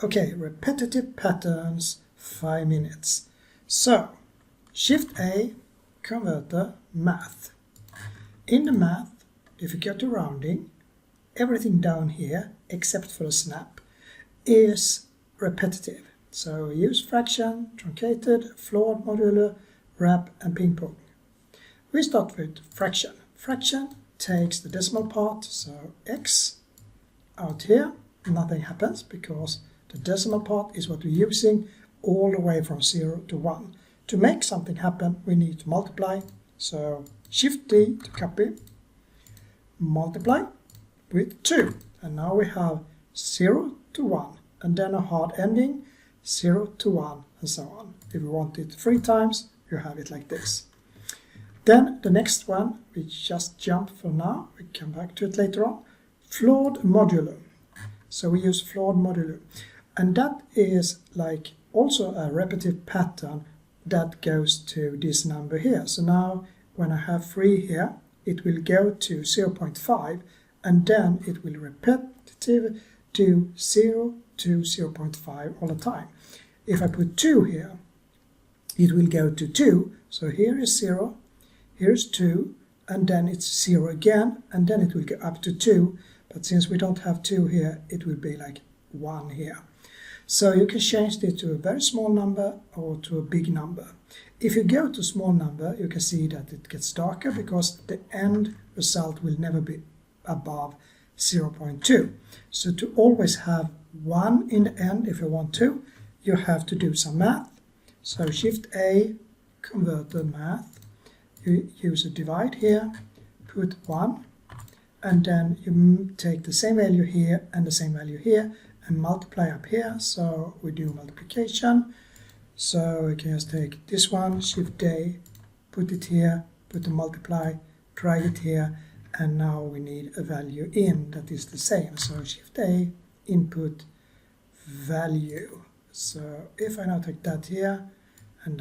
Okay, repetitive patterns, 5 minutes. So, Shift A, converter, math. In the math, if you go to rounding, everything down here, except for the snap, is repetitive. So we use fraction, truncated, floored modulo, wrap, and ping pong. We start with fraction. Fraction takes the decimal part, so x out here, nothing happens because the decimal part is what we're using all the way from 0 to 1. To make something happen, we need to multiply. So Shift D to copy, multiply with 2. And now we have 0 to 1, and then a hard ending, 0 to 1, and so on. If you want it 3 times, you have it like this. Then the next one, we just jump for now, we come back to it later on, floored modulo. So we use floored modulo. And that is like also a repetitive pattern that goes to this number here. So now when I have 3 here, it will go to 0.5, and then it will repetitive to 0 to 0.5 all the time. If I put 2 here, it will go to 2. So here is 0, here's 2, and then it's 0 again, and then it will go up to 2. But since we don't have 2 here, it will be like 1 here. So you can change it to a very small number or to a big number. If you go to small number, you can see that it gets darker because the end result will never be above 0.2. So to always have 1 in the end, if you want to, you have to do some math. So Shift A, converter math. You use a divide here, put 1, and then you take the same value here and the same value here and multiply up here. So we do multiplication. So we can just take this one, Shift A, put it here, put the multiply, drag it here, and now we need a value in that is the same. So Shift A, input, value. So if I now take that here, and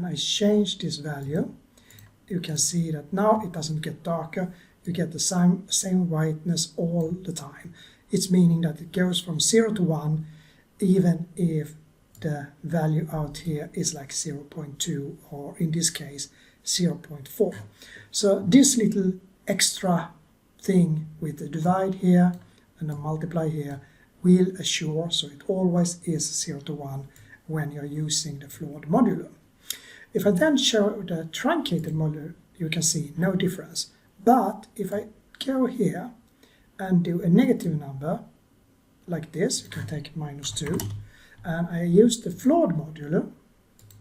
I change this value, you can see that now it doesn't get darker. You get the same whiteness all the time. It's meaning that it goes from 0 to 1, even if the value out here is like 0.2, or in this case 0.4. So this little extra thing with the divide here and the multiply here will assure, so it always is 0 to 1 when you're using the floored modulo. If I then show the truncated modulo, you can see no difference. But if I go here and do a negative number like this, you can take -2, and I use the floored modulo,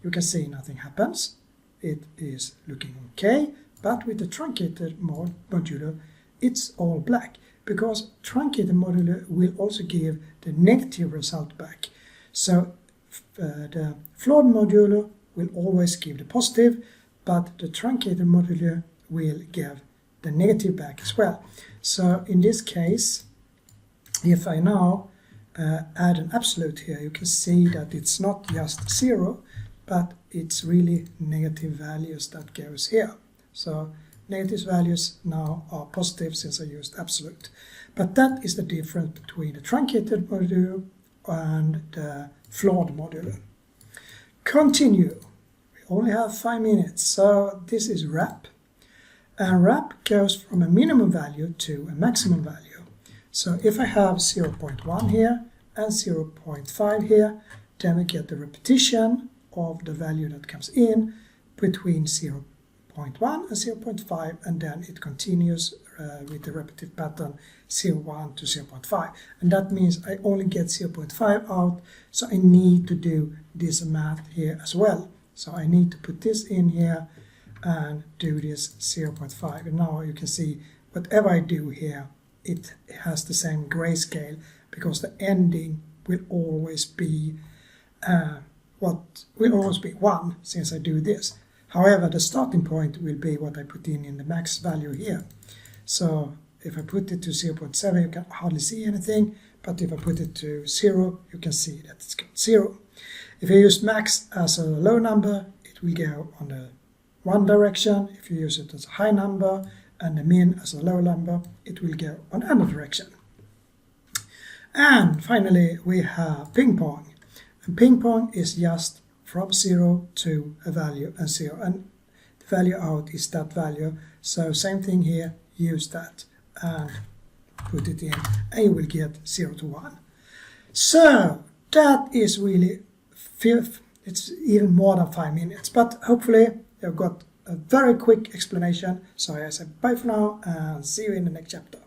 you can see nothing happens. It is looking okay, but with the truncated modulo, it's all black, because truncated modulo will also give the negative result back. So the floored modulo will always give the positive, but the truncated modulo will give the negative back as well. So in this case, if I now add an absolute here, you can see that it's not just 0, but it's really negative values that goes here. So negative values now are positive since I used absolute. But that is the difference between the truncated modulo and the floored modulo. Continue. We only have 5 minutes, so this is wrap. And wrap goes from a minimum value to a maximum value. So if I have 0.1 here and 0.5 here, then we get the repetition of the value that comes in between 0.1 and 0.5, and then it continues with the repetitive pattern 0.1 to 0.5. And that means I only get 0.5 out, so I need to do this math here as well. So I need to put this in here and do this 0.5. And now you can see whatever I do here, it has the same grayscale, because the ending will always be 1 since I do this. However, the starting point will be what I put in the max value here. So if I put it to 0.7, you can hardly see anything, but if I put it to 0, you can see that it's got 0. If you use max as a low number, it will go on the one direction. If you use it as a high number and the min as a low number, it will go on another direction. And finally we have ping pong. And ping pong is just from 0 to a value and 0, and the value out is that value. So same thing here, use that and put it in, and you will get 0 to 1. So that is really it's even more than 5 minutes, but hopefully you've got a very quick explanation. So I say bye for now and see you in the next chapter.